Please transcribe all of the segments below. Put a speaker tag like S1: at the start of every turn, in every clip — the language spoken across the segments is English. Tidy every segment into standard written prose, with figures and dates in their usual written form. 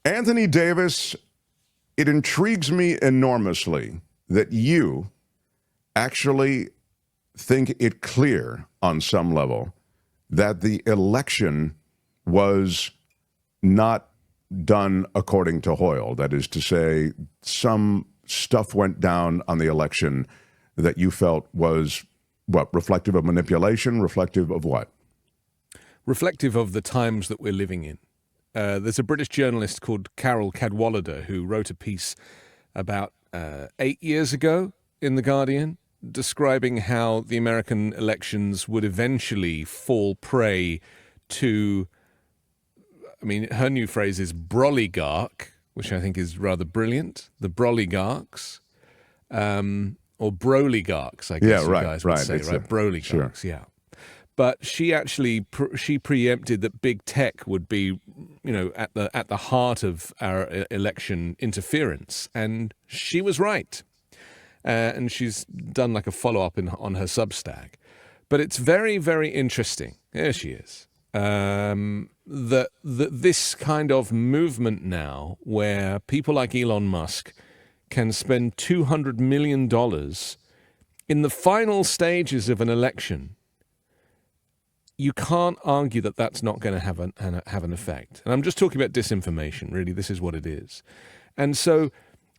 S1: Anthony Davis, it intrigues me enormously that you actually think it clear on some level that the election was not done according to Hoyle. That is to say, some stuff went down on the election that you felt was, what, reflective of manipulation, reflective of what?
S2: Reflective of the times that we're living in. There's a British journalist called Carol Cadwallader who wrote a piece about 8 years ago in The Guardian describing how the American elections would eventually fall prey to, I mean, her new phrase is broligarch, which I think is rather brilliant, the broligarchs, or broligarchs, I guess guys would say, right? Broligarchs, sure. Yeah. But she actually she preempted that big tech would be, at the heart of our election interference, and she was right. And she's done like a follow-up on her Substack. But it's very, very interesting. There she is. That this kind of movement now, where people like Elon Musk can spend $200 million in the final stages of an election, you can't argue that that's not going to have an effect. And I'm just talking about disinformation, really. This is what it is. And so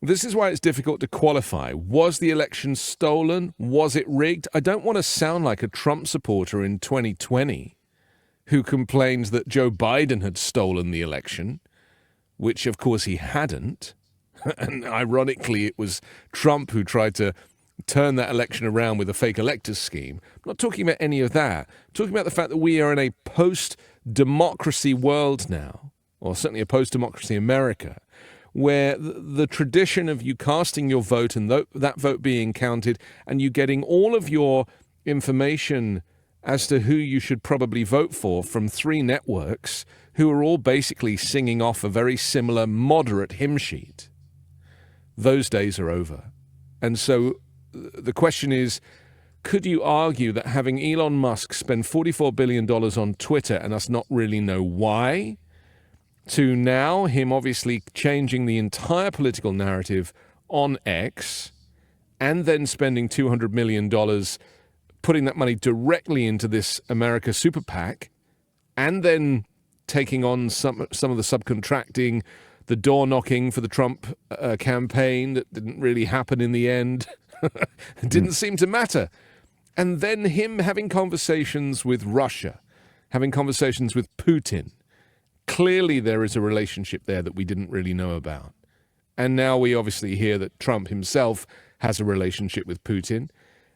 S2: this is why it's difficult to qualify. Was the election stolen? Was it rigged? I don't want to sound like a Trump supporter in 2020 who complains that Joe Biden had stolen the election, which, of course, he hadn't. And ironically, it was Trump who tried to turn that election around with a fake electors scheme. I'm not talking about any of that. I'm talking about the fact that we are in a post-democracy world now, or certainly a post-democracy America, where the tradition of you casting your vote and that vote being counted and you getting all of your information as to who you should probably vote for from 3 networks who are all basically singing off a very similar moderate hymn sheet. Those days are over. And so the question is, could you argue that having Elon Musk spend $44 billion on Twitter and us not really know why, to now him obviously changing the entire political narrative on X and then spending $200 million putting that money directly into this America Super PAC and then taking on some of the subcontracting, the door knocking for the Trump campaign that didn't really happen in the end. It didn't seem to matter. And then him having conversations with Russia, having conversations with Putin. Clearly there is a relationship there that we didn't really know about. And now we obviously hear that Trump himself has a relationship with Putin.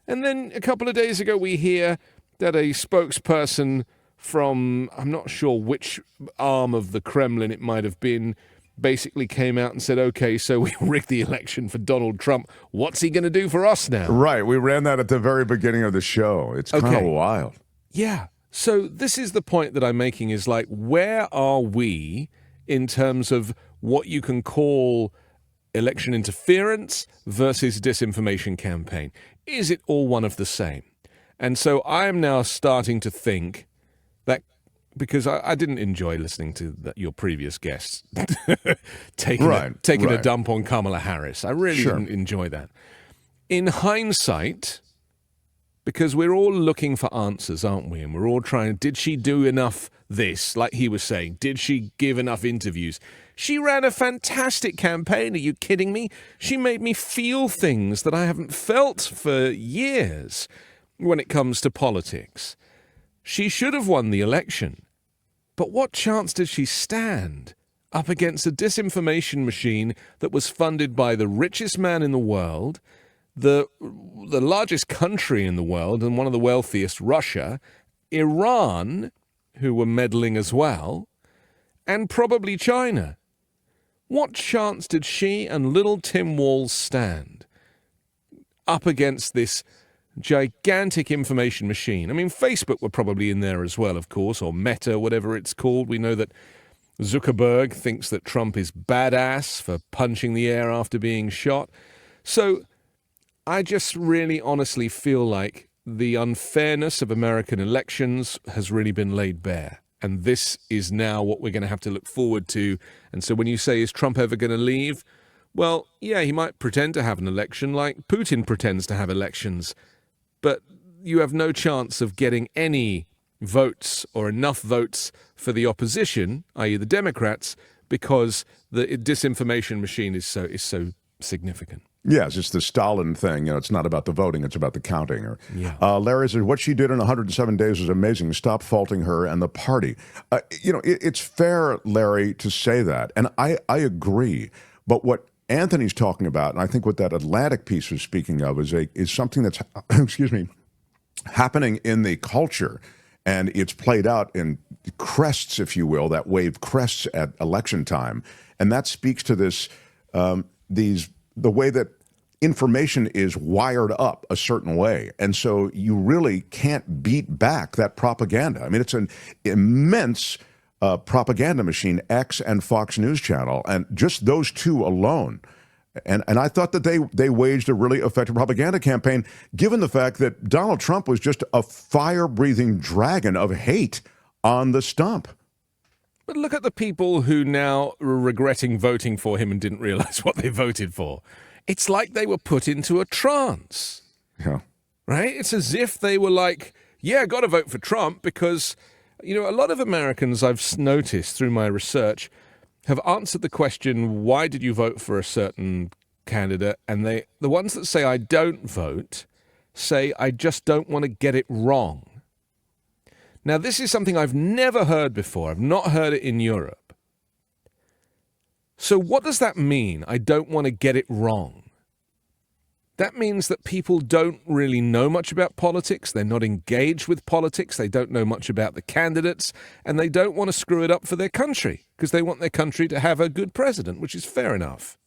S2: And then a couple of days ago we hear that a spokesperson from, I'm not sure which arm of the Kremlin it might have been, basically came out and said, okay, so we rigged the election for Donald Trump. What's he going to do for us now?
S1: Right. We ran that at the very beginning of the show. It's kind of wild.
S2: Yeah. So this is the point that I'm making is like, where are we in terms of what you can call election interference versus disinformation campaign? Is it all one of the same? And so I am now starting to think that, because I didn't enjoy listening to your previous guests taking a dump on Kamala Harris. I really didn't enjoy that. In hindsight, because we're all looking for answers, aren't we? And we're all trying, did she do enough this, like he was saying? Did she give enough interviews? She ran a fantastic campaign. Are you kidding me? She made me feel things that I haven't felt for years when it comes to politics. She should have won the election. But what chance did she stand up against a disinformation machine that was funded by the richest man in the world, the largest country in the world and one of the wealthiest, Russia, Iran, who were meddling as well, and probably China? What chance did she and little Tim Walz stand up against this gigantic information machine? I mean, Facebook were probably in there as well, of course, or Meta, whatever it's called. We know that Zuckerberg thinks that Trump is badass for punching the air after being shot. So I just really honestly feel like the unfairness of American elections has really been laid bare. And this is now what we're going to have to look forward to. And so when you say, is Trump ever going to leave? Well, yeah, he might pretend to have an election like Putin pretends to have elections. But you have no chance of getting any votes or enough votes for the opposition, i.e. the Democrats, because the disinformation machine is so significant.
S1: Yes, it's the Stalin thing. It's not about the voting; it's about the counting.
S2: Yeah.
S1: Larry says what she did in 107 days was amazing. Stop faulting her and the party. It's fair, Larry, to say that, and I agree. But what Anthony's talking about, and I think what that Atlantic piece was speaking of, is something that's excuse me, happening in the culture, and it's played out in crests, if you will. That wave crests at election time, and that speaks to this. The way that information is wired up a certain way. And so you really can't beat back that propaganda. I mean, it's an immense propaganda machine, X and Fox News Channel, and just those two alone. And I thought that they waged a really effective propaganda campaign, given the fact that Donald Trump was just a fire-breathing dragon of hate on the stump.
S2: But look at the people who now are regretting voting for him and didn't realize what they voted for. It's like they were put into a trance.
S1: Yeah.
S2: Right? It's as if they were like, yeah, got to vote for Trump because, a lot of Americans I've noticed through my research have answered the question, why did you vote for a certain candidate? And the ones that say I don't vote say I just don't want to get it wrong. Now, this is something I've never heard before. I've not heard it in Europe. So what does that mean? I don't want to get it wrong. That means that people don't really know much about politics. They're not engaged with politics. They don't know much about the candidates. And they don't want to screw it up for their country because they want their country to have a good president, which is fair enough.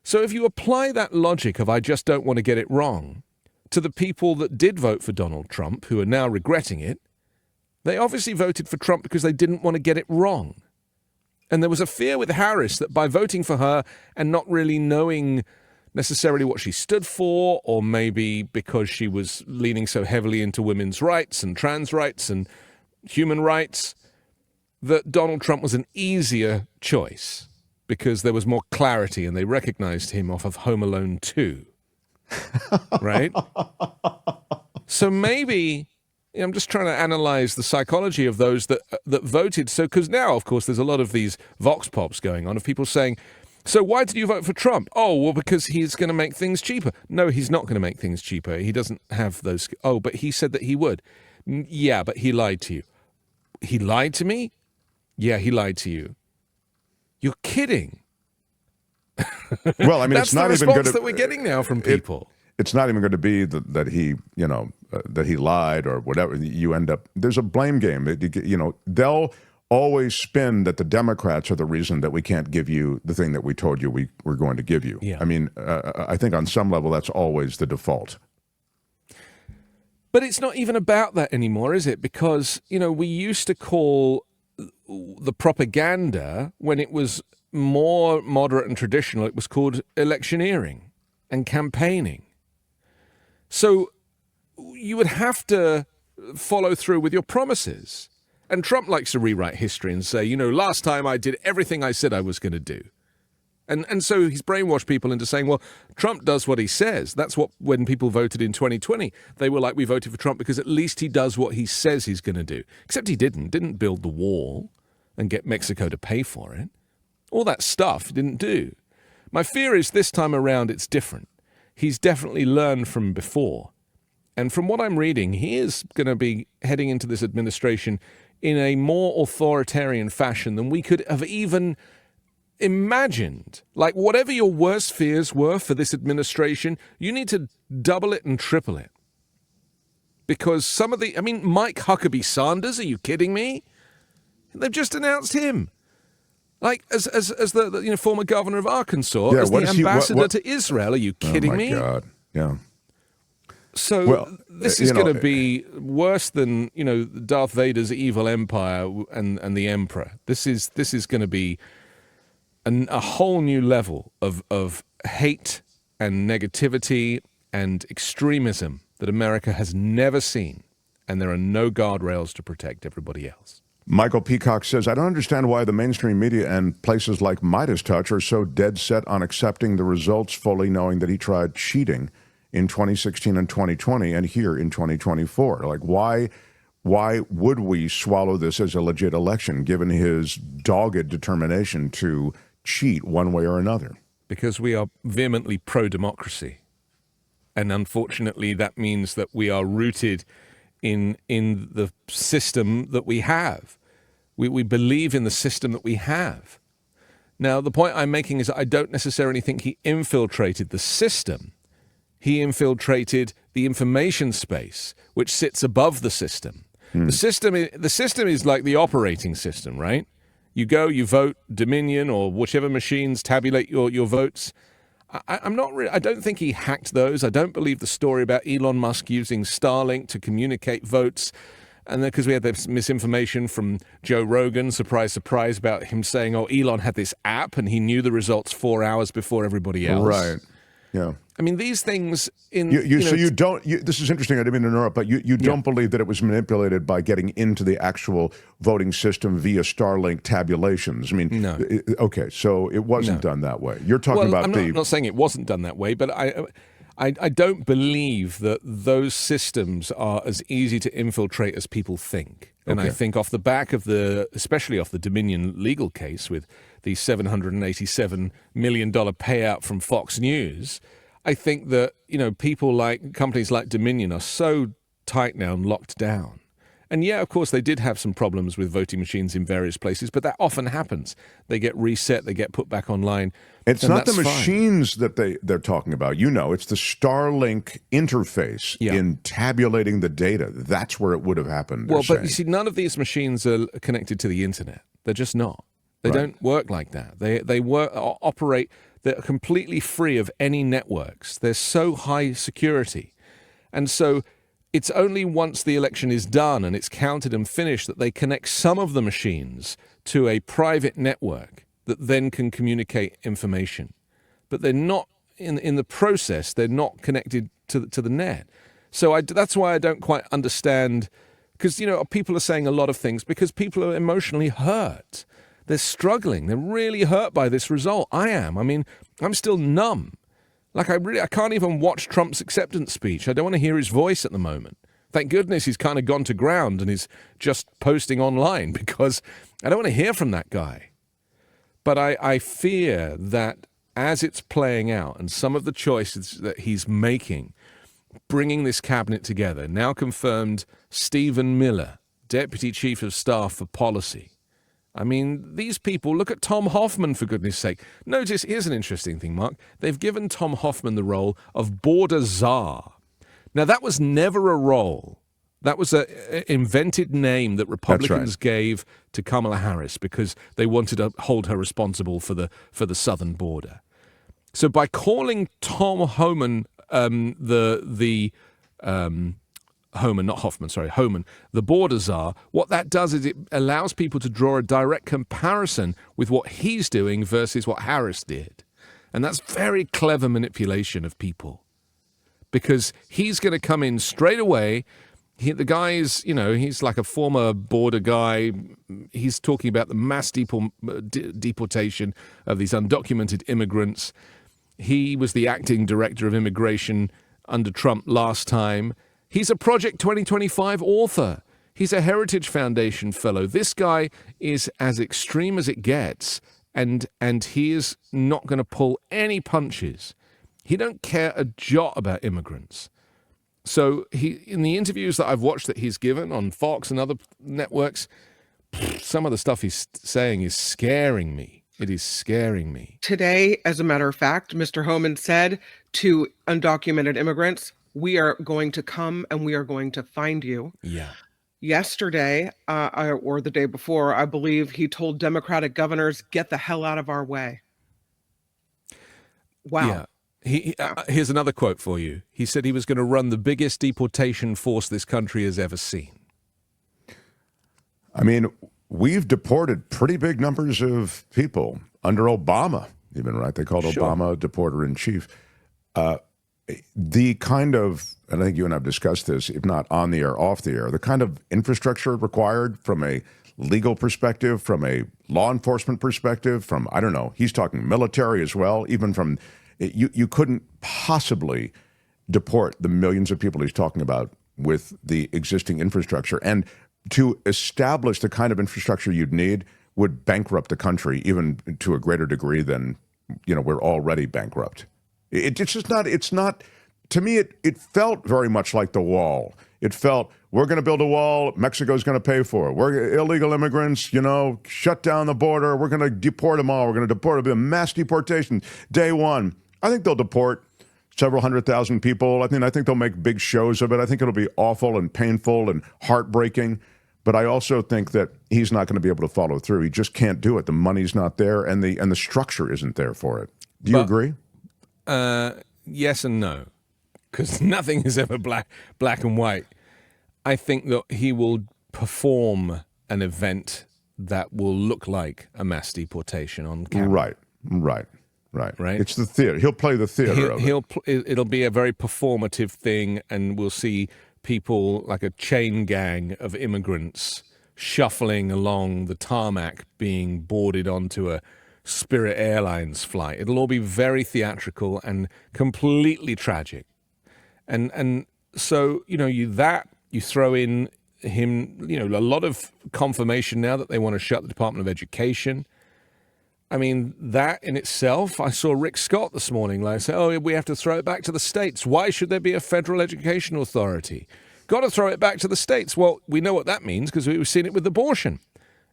S2: So if you apply that logic of I just don't want to get it wrong to the people that did vote for Donald Trump, who are now regretting it, they obviously voted for Trump because they didn't want to get it wrong. And there was a fear with Harris that by voting for her and not really knowing necessarily what she stood for, or maybe because she was leaning so heavily into women's rights and trans rights and human rights, that Donald Trump was an easier choice because there was more clarity and they recognized him off of Home Alone 2. Right? So maybe... I'm just trying to analyze the psychology of those that voted. So, because now, of course, there's a lot of these vox pops going on of people saying, so why did you vote for Trump? Oh, well, because he's going to make things cheaper. No, he's not going to make things cheaper. He doesn't have those. Oh, but he said that he would. Yeah, but he lied to you. He lied to me? Yeah, he lied to you. You're kidding.
S1: Well, I mean,
S2: that's
S1: it's not
S2: the
S1: even
S2: response
S1: going to,
S2: that we're getting now from people.
S1: It's not even going to be that he, that he lied or whatever. You end up, there's a blame game. They'll always spin that the Democrats are the reason that we can't give you the thing that we told you we were going to give you.
S2: Yeah.
S1: I mean, I think on some level that's always the default.
S2: But it's not even about that anymore, is it? Because, we used to call the propaganda, when it was more moderate and traditional, it was called electioneering and campaigning. So you would have to follow through with your promises. And Trump likes to rewrite history and say, last time I did everything I said I was going to do. And so he's brainwashed people into saying, well, Trump does what he says. That's what, when people voted in 2020, they were like, we voted for Trump because at least he does what he says he's going to do. Except he didn't build the wall and get Mexico to pay for it. All that stuff he didn't do. My fear is this time around it's different. He's definitely learned from before. And from what I'm reading, he is going to be heading into this administration in a more authoritarian fashion than we could have even imagined. Like, whatever your worst fears were for this administration, you need to double it and triple it. Because Mike Huckabee Sanders, are you kidding me? They've just announced him. Like, as the former governor of Arkansas, as the ambassador to Israel. Are you kidding me?
S1: Oh, my God. Yeah.
S2: So this is going to be worse than, Darth Vader's evil empire and the emperor. This is going to be a whole new level of hate and negativity and extremism that America has never seen. And there are no guardrails to protect everybody else.
S1: Michael Peacock says, I don't understand why the mainstream media and places like Midas Touch are so dead set on accepting the results, fully knowing that he tried cheating in 2016 and 2020 and here in 2024. Like, why would we swallow this as a legit election, given his dogged determination to cheat one way or another?
S2: Because we are vehemently pro-democracy. And unfortunately, that means that we are rooted in the system that we have. We believe in the system that we have. Now, the point I'm making is that I don't necessarily think he infiltrated the system. He infiltrated the information space, which sits above the system. The system is like the operating system, right? You go, you vote, Dominion or whichever machines tabulate your votes. I don't think he hacked those. I don't believe the story about Elon Musk using Starlink to communicate votes. And then because we had this misinformation from Joe Rogan, surprise, surprise, about him saying, oh, Elon had this app and he knew the results 4 hours before everybody else.
S1: Right. Yeah.
S2: I mean, these things
S1: this is interesting. I didn't mean to interrupt, but you don't believe that it was manipulated by getting into the actual voting system via Starlink tabulations. I mean,
S2: no.
S1: Okay, so it wasn't done that way. You're talking about
S2: I'm not saying it wasn't done that way, but I don't believe that those systems are as easy to infiltrate as people think. And I think off the back of especially off the Dominion legal case with the $787 million payout from Fox News, I think that, companies like Dominion are so tight now and locked down. And yeah, of course, they did have some problems with voting machines in various places, but that often happens. They get reset, they get put back online.
S1: It's not the machines that they're talking about. It's the Starlink interface in tabulating the data. That's where it would have happened.
S2: Well, but you see, none of these machines are connected to the internet. They're just not. They don't work like that. They operate. They're completely free of any networks. They're so high security, and so it's only once the election is done and it's counted and finished that they connect some of the machines to a private network that then can communicate information. But they're not, in the process, they're not connected to the net. So that's why I don't quite understand, because, people are saying a lot of things because people are emotionally hurt. They're struggling. They're really hurt by this result. I am. I mean, I'm still numb. Like, I can't even watch Trump's acceptance speech. I don't want to hear his voice at the moment. Thank goodness he's kind of gone to ground and is just posting online because I don't want to hear from that guy. But I fear that as it's playing out and some of the choices that he's making, bringing this cabinet together, now confirmed Stephen Miller, Deputy Chief of Staff for Policy. I mean, these people, look at Tom Hoffman, for goodness sake. Notice, here's an interesting thing, Mark. They've given Tom Hoffman the role of border czar. Now, that was never a role. That was an invented name that Republicans gave to Kamala Harris because they wanted to hold her responsible for the southern border. So by calling Tom Homan, Homan, the border czar, what that does is it allows people to draw a direct comparison with what he's doing versus what Harris did. And that's very clever manipulation of people because he's going to come in straight away. The guy's, he's like a former border guy. He's talking about the mass deportation of these undocumented immigrants. He was the acting director of immigration under Trump last time. He's a Project 2025 author. He's a Heritage Foundation fellow. This guy is as extreme as it gets, and he is not going to pull any punches. He don't care a jot about immigrants. So in the interviews that I've watched that he's given on Fox and other networks, some of the stuff he's saying is scaring me. It is scaring me.
S3: Today, as a matter of fact, Mr. Homan said to undocumented immigrants, we are going to come and we are going to find you.
S2: Yeah.
S3: Yesterday, or the day before, I believe he told Democratic governors, get the hell out of our way. Wow.
S2: Yeah. Here's another quote for you. He said he was going to run the biggest deportation force this country has ever seen.
S1: I mean, we've deported pretty big numbers of people under Obama, even, right? They called Obama deporter-in-chief. The kind of, and I think you and I have discussed this, if not on the air, off the air, the kind of infrastructure required from a legal perspective, from a law enforcement perspective, from, I don't know, he's talking military as well, even from, you couldn't possibly deport the millions of people he's talking about with the existing infrastructure. And to establish the kind of infrastructure you'd need would bankrupt the country even to a greater degree than, we're already bankrupt. It's just not, it's not, to me, it felt very much like the wall. It felt, we're going to build a wall, Mexico's going to pay for it. We're illegal immigrants, shut down the border. We're going to deport them all. We're going to deport them, mass deportation, day one. I think they'll deport several 100,000 people. I think they'll make big shows of it. I think it'll be awful and painful and heartbreaking. But I also think that he's not going to be able to follow through. He just can't do it. The money's not there, and the structure isn't there for it. Do you agree?
S2: Yes and no, because nothing is ever black and white. I think that he will perform an event that will look like a mass deportation on camera.
S1: Right.
S2: Right.
S1: It's the theater. He'll play the theater of it.
S2: It'll be a very performative thing, and we'll see people like a chain gang of immigrants shuffling along the tarmac being boarded onto a Spirit Airlines flight. It'll all be very theatrical and completely tragic. And so, you throw in him, a lot of confirmation now that they want to shut the Department of Education. I mean, that in itself, I saw Rick Scott this morning say, we have to throw it back to the states. Why should there be a federal education authority? Got to throw it back to the states. Well, we know what that means because we've seen it with abortion.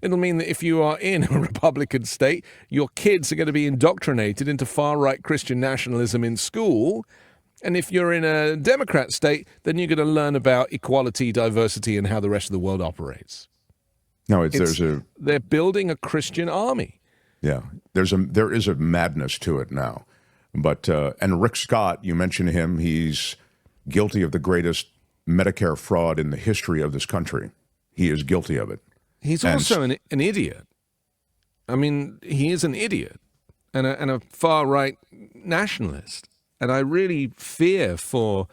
S2: It'll mean that if you are in a Republican state, your kids are going to be indoctrinated into far-right Christian nationalism in school. And if you're in a Democrat state, then you're going to learn about equality, diversity, and how the rest of the world operates.
S1: No,
S2: they're building a Christian army.
S1: Yeah, there is a madness to it now. But and Rick Scott, you mentioned him, he's guilty of the greatest Medicare fraud in the history of this country. He is guilty of it.
S2: He's also an idiot. I mean, he is an idiot and a far-right nationalist. And I really fear for,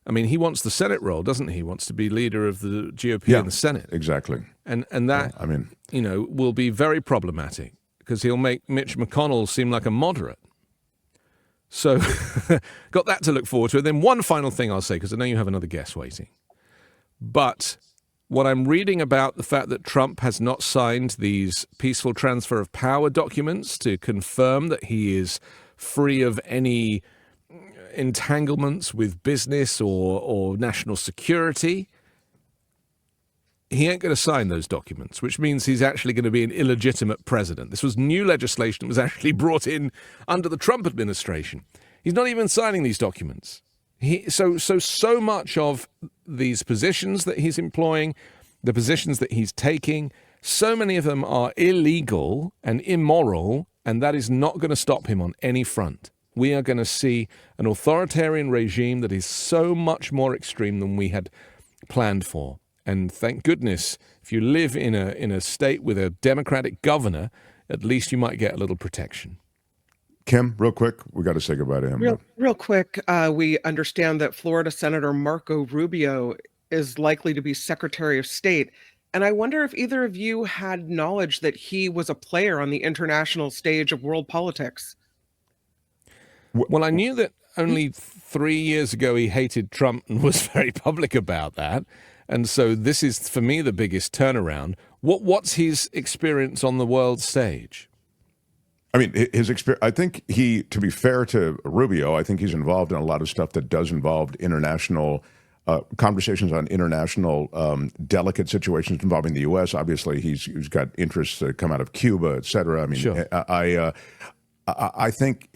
S2: he wants the Senate role, doesn't he? He wants to be leader of the GOP in the Senate.
S1: Exactly.
S2: And that, will be very problematic because he'll make Mitch McConnell seem like a moderate. So got that to look forward to. And then one final thing I'll say, because I know you have another guest waiting. But what I'm reading about the fact that Trump has not signed these peaceful transfer of power documents to confirm that he is free of any entanglements with business or national security, he ain't going to sign those documents, which means he's actually going to be an illegitimate president. This was new legislation that was actually brought in under the Trump administration. He's not even signing these documents. So much of these positions that he's employing, the positions that he's taking, so many of them are illegal and immoral, and that is not going to stop him on any front. We are going to see an authoritarian regime that is so much more extreme than we had planned for. And thank goodness, if you live in a state with a Democratic governor, at least you might get a little protection.
S1: Kim, real quick, we got to say goodbye to him.
S3: Real quick, we understand that Florida Senator Marco Rubio is likely to be Secretary of State. And I wonder if either of you had knowledge that he was a player on the international stage of world politics.
S2: Well, I knew that only 3 years ago he hated Trump and was very public about that. And so this is, for me, the biggest turnaround. What's his experience on the world stage?
S1: I mean, his experience, I think to be fair to Rubio, I think he's involved in a lot of stuff that does involve international conversations on international delicate situations involving the U.S. Obviously, he's got interests that come out of Cuba, et cetera. I mean,
S2: sure.
S1: I think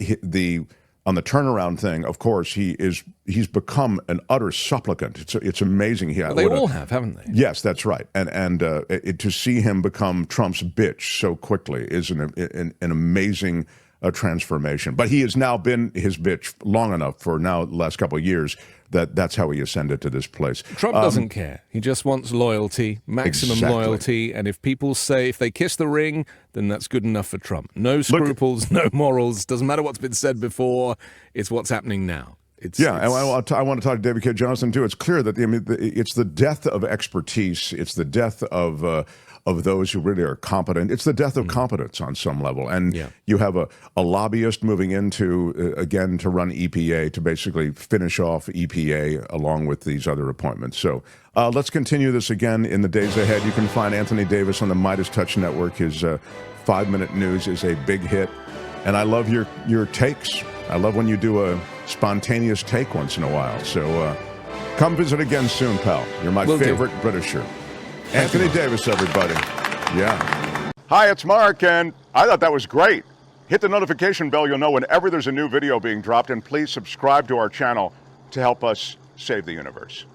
S1: on the turnaround thing, of course, he's become an utter supplicant. It's amazing.
S2: Well, they all have, haven't they?
S1: Yes, that's right. And to see him become Trump's bitch so quickly is an amazing transformation. But he has now been his bitch long enough for now the last couple of years that's how he ascended to this place.
S2: Trump doesn't care. He just wants loyalty, maximum loyalty. And if people say, if they kiss the ring, then that's good enough for Trump. No scruples, no morals. Doesn't matter what's been said before. It's what's happening now.
S1: And I want to talk to David K. Jonathan, too. It's clear that it's the death of expertise. It's the death of of those who really are competent. It's the death of competence on some level. And
S2: Yeah.
S1: you have a lobbyist moving into, again, to run EPA, to basically finish off EPA along with these other appointments. So let's continue this again in the days ahead. You can find Anthony Davis on the Midas Touch Network. His 5-minute news is a big hit. And I love your takes. I love when you do a spontaneous take once in a while. So come visit again soon, pal. You're my favorite Britisher. Anthony Davis, everybody. Yeah.
S4: Hi, it's Mark, and I thought that was great. Hit the notification bell. You'll know whenever there's a new video being dropped, and please subscribe to our channel to help us save the universe.